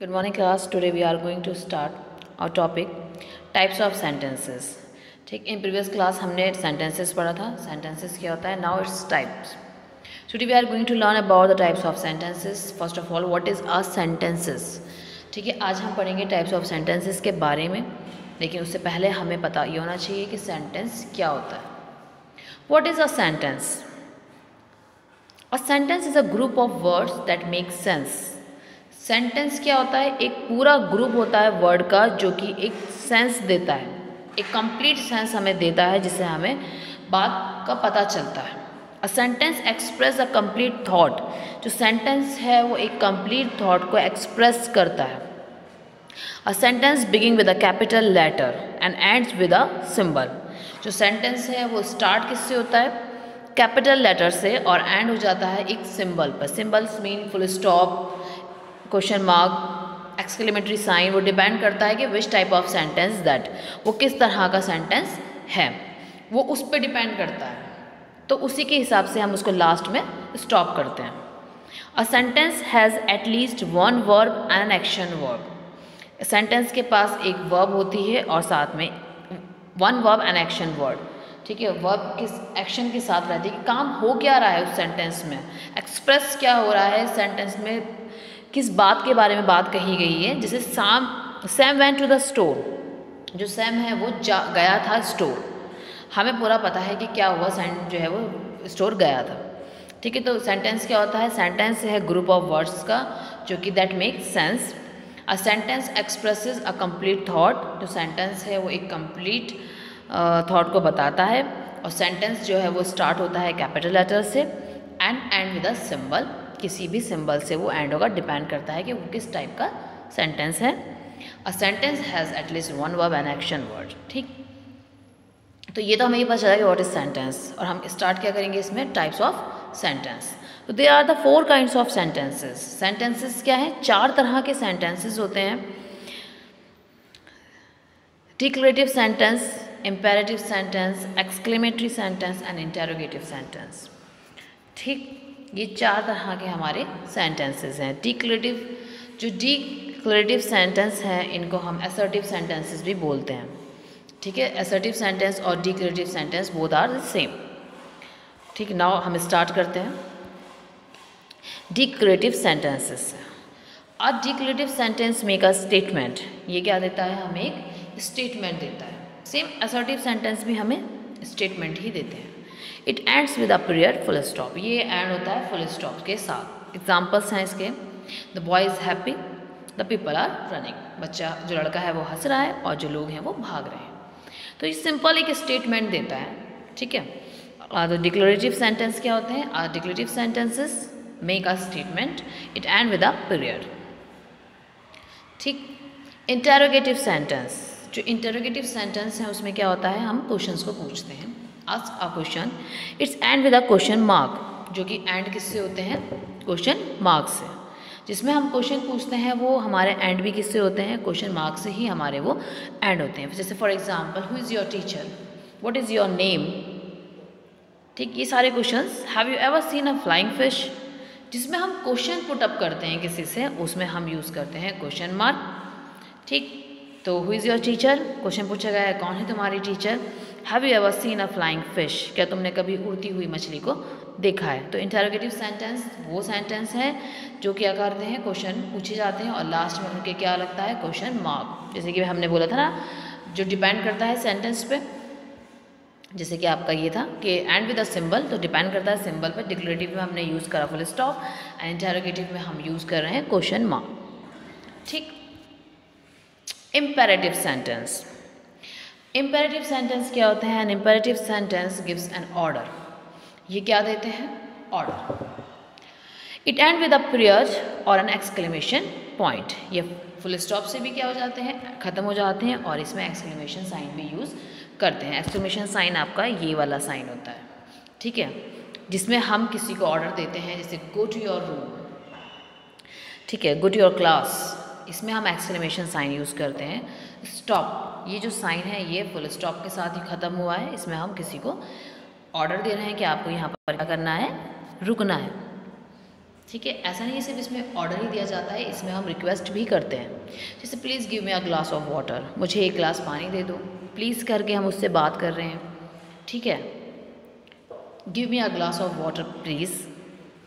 Good morning class. Today we are going to start our topic types of sentences. ठीक, in previous class हमने sentences पढ़ा था. Sentences क्या होता है? Now it's types. Today we are going to learn about the types of sentences. First of all, what is a sentences? ठीक है, आज हम पढ़ेंगे types of sentences के बारे में, लेकिन उससे पहले हमें पता ये होना चाहिए कि sentence क्या होता है. What is a sentence? A sentence is a group of words that make sense. Sentence क्या होता है? एक पूरा ग्रुप होता है वर्ड का जो कि एक सेंस देता है, एक कंप्लीट सेंस हमें देता है, जिससे हमें बात का पता चलता है. A sentence express a complete thought. जो सेंटेंस है वो एक कंप्लीट थॉट को एक्सप्रेस करता है. A sentence begin with a capital letter and ends with a symbol. जो सेंटेंस है वो स्टार्ट किससे होता है? कैपिटल लेटर से, और एंड हो जाता है एक सिंबल पर. Symbols mean full stop, question mark, exclamatory sign. वो डिपेंड करता है कि which type of sentence that, वो किस तरह का सेंटेंस है, वो उस पर डिपेंड करता है. तो उसी के हिसाब से हम उसको लास्ट में स्टॉप करते हैं. A sentence has at least one verb and an action verb. Sentence के पास एक वर्ब होती है और साथ में one verb and action word. ठीक है, वर्ब किस एक्शन के साथ रहती है कि काम हो क्या रहा है उस सेंटेंस में, एक्सप्रेस क्या हो रहा है सेंटेंस में, किस बात के बारे में बात कही गई है. जैसे Sam went to the store. जो सैम है वो गया था स्टोर. हमें पूरा पता है कि क्या हुआ, सैम जो है वो स्टोर गया था. ठीक है, तो सेंटेंस क्या होता है? सेंटेंस है ग्रुप ऑफ वर्ड्स का जो कि that make sense. A sentence expresses a complete thought. जो सेंटेंस है वो एक कंप्लीट थॉट को बताता है. और सेंटेंस जो है वो स्टार्ट होता है कैपिटल लेटर से एंड विद अ सिंबल. किसी भी सिंबल से वो एंड होगा, डिपेंड करता है कि वो किस टाइप का सेंटेंस है. A sentence has at least one verb and action word. ठीक, तो ये तो हमें ये पता चला कि व्हाट इज सेंटेंस. और हम स्टार्ट क्या करेंगे इसमें? Types of sentence. तो there are the 4 kinds of sentences. Sentences क्या है? 4 तरह के सेंटेंसेस होते हैं. Declarative sentence, imperative sentence, exclamatory sentence and interrogative sentence. ठीक, ये 4 तरह के हमारे सेंटेंसेस हैं. डिक्लेरेटिव सेंटेंस हैं, इनको हम असर्टिव सेंटेंसेस भी बोलते हैं. ठीक है, असर्टिव सेंटेंस और declarative sentence both are the same. ठीक, नाउ हम स्टार्ट करते हैं declarative sentences. A declarative sentence make a statement. ये क्या देता है? हमें एक स्टेटमेंट देता है. सेम असर्टिव सेंटेंस भी हमें स्टेटमेंट ही देते हैं. It ends with a period full stop. ये एंड होता है फुल स्टॉप के साथ. एग्जाम्पल्स हैं इसके. The boy is happy, the people are running. बच्चा जो लड़का है वो हंस रहा है और जो लोग हैं वो भाग रहे हैं. तो ये सिंपल एक स्टेटमेंट देता है. ठीक है, तो डिक्लेरेटिव सेंटेंस क्या होते हैं? Declarative sentences make a statement, it end with a period. ठीक, इंटेरोगेटिव सेंटेंस. जो इंटेरोगेटिव सेंटेंस है उसमें क्या होता है? हम क्वेश्चंस को पूछते हैं. Ask a question, it's and with a question mark. जो कि एंड किससे होते हैं? क्वेश्चन मार्क से. जिसमें हम क्वेश्चन पूछते हैं वो हमारे एंड भी किससे होते हैं? क्वेश्चन मार्क से ही हमारे वो एंड होते हैं. जैसे for example, who is your teacher, what is your name. ठीक, ये सारे questions. Have you ever seen a flying fish. जिसमें हम क्वेश्चन पुट अप करते हैं किसी से, उसमें हम यूज़ करते हैं क्वेश्चन मार्क. ठीक, तो who is your teacher, question पूछा गया है कौन है तुम्हारी teacher. Have you ever seen a flying fish, क्या तुमने कभी उड़ती हुई मछली को देखा है. तो इंटेरोगेटिव सेंटेंस वो सेंटेंस है जो क्या करते हैं? क्वेश्चन पूछे जाते हैं और लास्ट में उनके क्या लगता है? Question mark. जैसे कि हमने बोला था ना, जो डिपेंड करता है सेंटेंस पे. जैसे कि आपका ये था कि एंड विद अ सिंबल, तो डिपेंड करता है सिंबल पर. डिक्लेरेटिव में हमने यूज़ करा फुल स्टॉप एंड इंटेरोगेटिव में हम यूज़ कर रहे हैं क्वेश्चन मार्क. ठीक, इम्पेरेटिव सेंटेंस. इम्पेरेटिव सेंटेंस क्या होते हैं? An imperative sentence gives an order. ये क्या देते हैं? Order. It end with a period और एन एक्सक्लेमेशन पॉइंट. ये फुल स्टॉप से भी क्या हो जाते हैं? ख़त्म हो जाते हैं. और इसमें एक्सक्लेमेशन साइन भी यूज़ करते हैं. एक्सक्लेमेशन साइन आपका ये वाला साइन होता है. ठीक है, जिसमें हम किसी को ऑर्डर देते हैं, जैसे गो टू योर रूम. ठीक है, गो टू योर क्लास. इसमें हम एक्सक्लेमेशन साइन यूज़ करते हैं. स्टॉप, ये जो साइन है ये फुल स्टॉप के साथ ही ख़त्म हुआ है. इसमें हम किसी को ऑर्डर दे रहे हैं कि आपको यहाँ पर क्या करना है? रुकना है. ठीक है, ऐसा नहीं है सिर्फ इसमें ऑर्डर ही दिया जाता है, इसमें हम रिक्वेस्ट भी करते हैं। जैसे please give me a glass of water, मुझे एक गिलास पानी दे दो, प्लीज़ करके हम उससे बात कर रहे हैं। ठीक है, give me a glass of water please.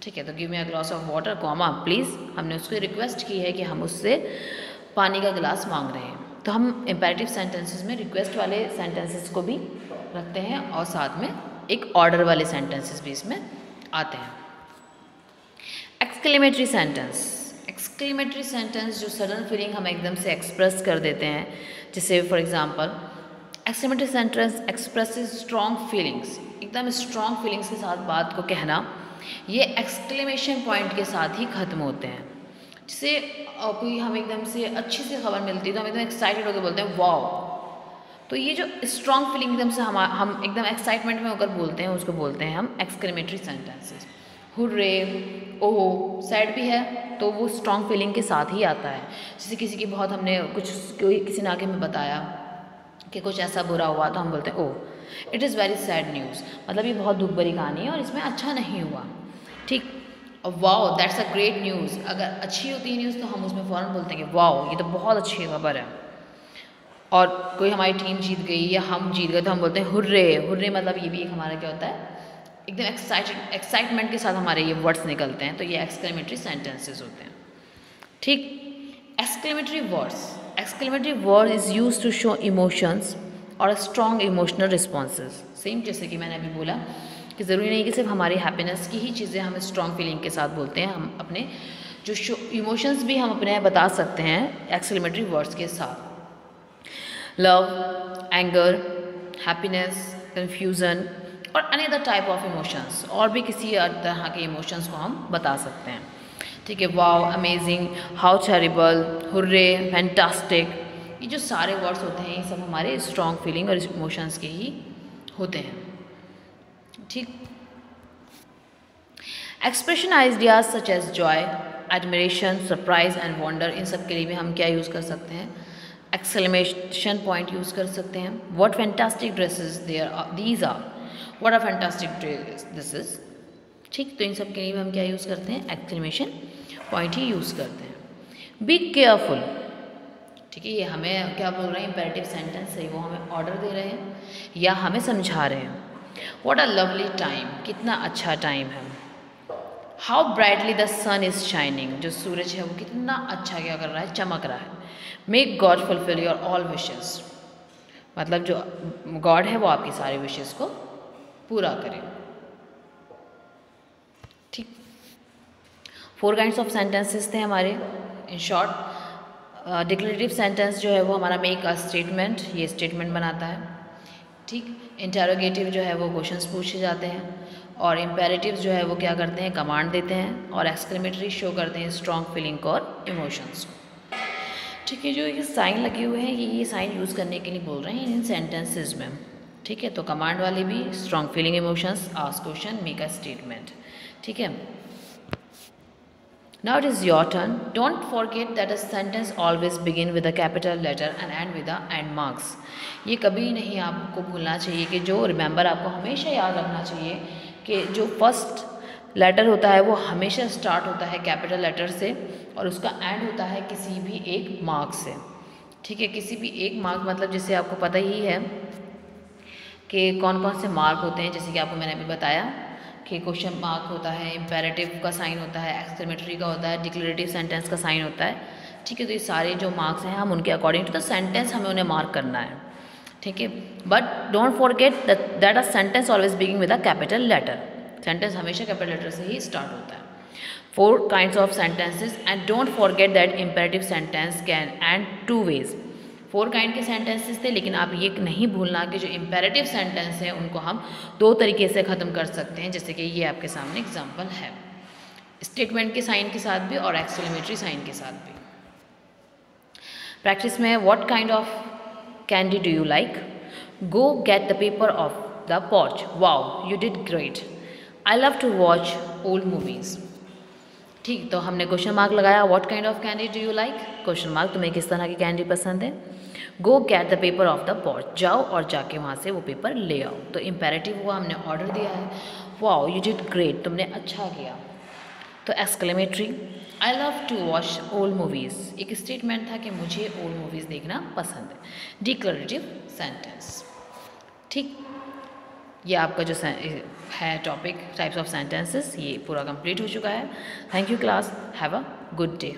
ठीक है, तो give me a glass of water comma please, हमने उसको रिक्वेस्ट की है कि हम उससे पानी का गिलास मांग रहे हैं। तो हम इम्पेरेटिव सेंटेंसेस में रिक्वेस्ट वाले सेंटेंसेस को भी रखते हैं और साथ में एक ऑर्डर वाले सेंटेंसेस भी इसमें आते हैं। एक्सक्लेमेटरी सेंटेंस, एक्सक्लेमेटरी सेंटेंस जो सडन फीलिंग हम एकदम से एक्सप्रेस कर देते हैं, जैसे for example exclamatory sentence expresses strong feelings, एकदम स्ट्रॉन्ग फीलिंग्स के साथ बात को कहना, ये एक्सक्लेमेशन पॉइंट के साथ ही ख़त्म होते हैं। जैसे कोई हम एकदम से अच्छी सी खबर मिलती है तो हम एकदम एक्साइटेड होकर बोलते हैं वाओ, तो ये जो स्ट्रॉन्ग फीलिंग एकदम से हम एकदम एक्साइटमेंट में होकर बोलते हैं, उसको बोलते हैं हम एक्सक्लेमेटरी सेंटेंसेस। हुर्रे, ओह, सैड भी है तो वो स्ट्रॉन्ग फीलिंग के साथ ही आता है। जैसे किसी की बहुत हमने किसी ने आगे हमें बताया कि कुछ ऐसा बुरा हुआ तो हम बोलते हैं oh it is very sad news, मतलब ये बहुत दुख भरी कहानी है और इसमें अच्छा नहीं हुआ। ठीक, और wow that's a great news, अगर अच्छी होती है न्यूज़ तो हम उसमें फ़ौरन बोलते हैं कि वाओ ये तो बहुत अच्छी खबर है। और कोई हमारी टीम जीत गई या हम जीत गए तो हम बोलते हैं हुर्रे। हुर्रे मतलब ये भी एक हमारा क्या होता है, एकदम एक्साइटमेंट के साथ हमारे ये वर्ड्स निकलते हैं, तो ये एक्सक्लेमेटरी सेंटेंसेस होते हैं। ठीक, exclamatory words, exclamatory word is use to show emotions और स्ट्रॉन्ग इमोशनल रिस्पॉन्सेज। सेम जैसे कि मैंने अभी बोला कि ज़रूरी नहीं कि सिर्फ हमारी हैप्पीनेस की ही चीज़ें हम स्ट्रॉन्ग फीलिंग के साथ बोलते हैं, हम अपने जो इमोशंस भी हम अपने बता सकते हैं एक्सक्लेमेटरी वर्ड्स के साथ। लव, एंगर, हैप्पीनेस, कन्फ्यूज़न और अनी अदर टाइप ऑफ इमोशंस, और भी किसी तरह के इमोशंस को हम बता सकते हैं। ठीक है, wow, amazing, how terrible, hurray, fantastic, ये जो सारे वर्ड्स होते हैं ये सब हमारे स्ट्रॉन्ग फीलिंग और इमोशंस के ही होते हैं। ठीक, expression ideas such as joy, admiration, surprise and wonder, इन सब के लिए भी हम क्या यूज़ कर सकते हैं, एक्सक्लेमेशन पॉइंट यूज़ कर सकते हैं। What fantastic dresses these are, what a fantastic dress this is. ठीक, तो इन सब के लिए हम क्या यूज़ करते हैं, एक्सक्लेमेशन पॉइंट ही यूज़ करते हैं। बी केयरफुल, ठीक है, ये हमें क्या बोल रहे हैं, इम्पेरेटिव सेंटेंस है, वो हमें ऑर्डर दे रहे हैं या हमें समझा रहे हैं। व्हाट अ लवली टाइम, कितना अच्छा टाइम है। How brightly the sun is shining, जो सूरज है वो कितना अच्छा क्या कर रहा है, चमक रहा है। Make God fulfil your all wishes, मतलब जो गॉड है वो आपकी सारी विशेस को पूरा करे। ठीक, 4 काइंड्स ऑफ सेंटेंसेस थे हमारे। इन शॉर्ट, डिक्लेरेटिव सेंटेंस जो है वो हमारा मेक अ स्टेटमेंट, ये स्टेटमेंट बनाता है। ठीक, इंटेरोगेटिव जो है वो क्वेश्चंस पूछे जाते हैं, और इम्पेरेटिव जो है वो क्या करते हैं, कमांड देते हैं, और एक्सक्लेमेटरी शो करते हैं स्ट्रॉन्ग फीलिंग और इमोशंस। ठीक है, जो ये साइन लगे हुए हैं ये साइन यूज़ करने के लिए बोल रहे हैं इन सेंटेंसेस में। ठीक है, तो कमांड वाले भी strong feeling, emotions, ask question, make a statement. ठीक है, now it is your turn. Don't forget that a sentence always begin with a capital letter and end with a end marks. ये कभी नहीं आपको भूलना चाहिए कि जो रिमेंबर आपको हमेशा याद रखना चाहिए कि जो फर्स्ट लेटर होता है वो हमेशा स्टार्ट होता है कैपिटल लेटर से, और उसका एंड होता है किसी भी एक मार्क से। ठीक है, किसी भी एक मार्क मतलब जैसे आपको पता ही है कि कौन कौन से मार्क होते हैं, जैसे कि आपको मैंने अभी बताया कि क्वेश्चन मार्क होता है, इम्पेरेटिव का साइन होता है, एक्सक्लेमेटरी का होता है, डिक्लेरेटिव सेंटेंस का साइन होता है। ठीक है, तो ये सारे जो मार्क्स हैं हम उनके अकॉर्डिंग टू द सेंटेंस हमें उन्हें मार्क करना है। ठीक है, but don't forget that a sentence always begin with a capital letter, sentence हमेशा कैपिटल लेटर से ही स्टार्ट होता है। 4 kinds of sentences and don't forget that imperative sentence can end 2 ways. 4 kind के सेंटेंसेस थे, लेकिन आप ये नहीं भूलना कि जो इम्पेरेटिव सेंटेंस है उनको हम 2 तरीके से ख़त्म कर सकते हैं, जैसे कि ये आपके सामने एग्जाम्पल है, स्टेटमेंट के साइन के साथ भी और एक्सक्लेमेटरी साइन के साथ भी। प्रैक्टिस में what kind of candy do you like, go get the paper off the porch, wow you did great, I love to watch old movies. ठीक, तो हमने क्वेश्चन मार्क लगाया, what kind of candy do you like, question mark, तुम्हें किस तरह की candy पसंद है। Go get the paper off the porch, जाओ और जाके वहाँ से वो पेपर ले आओ। तो इम्पेरेटिव हुआ, हमने ऑर्डर दिया है, वाओ यू डिड ग्रेट, तुमने अच्छा किया। तो exclamatory, I love to watch old movies एक स्टेटमेंट था कि मुझे ओल्ड मूवीज़ देखना पसंद है। Declarative sentence. ठीक, ये आपका जो है टॉपिक टाइप्स ऑफ सेंटेंसेस, ये पूरा कंप्लीट हो चुका है। Thank you class, have a good day.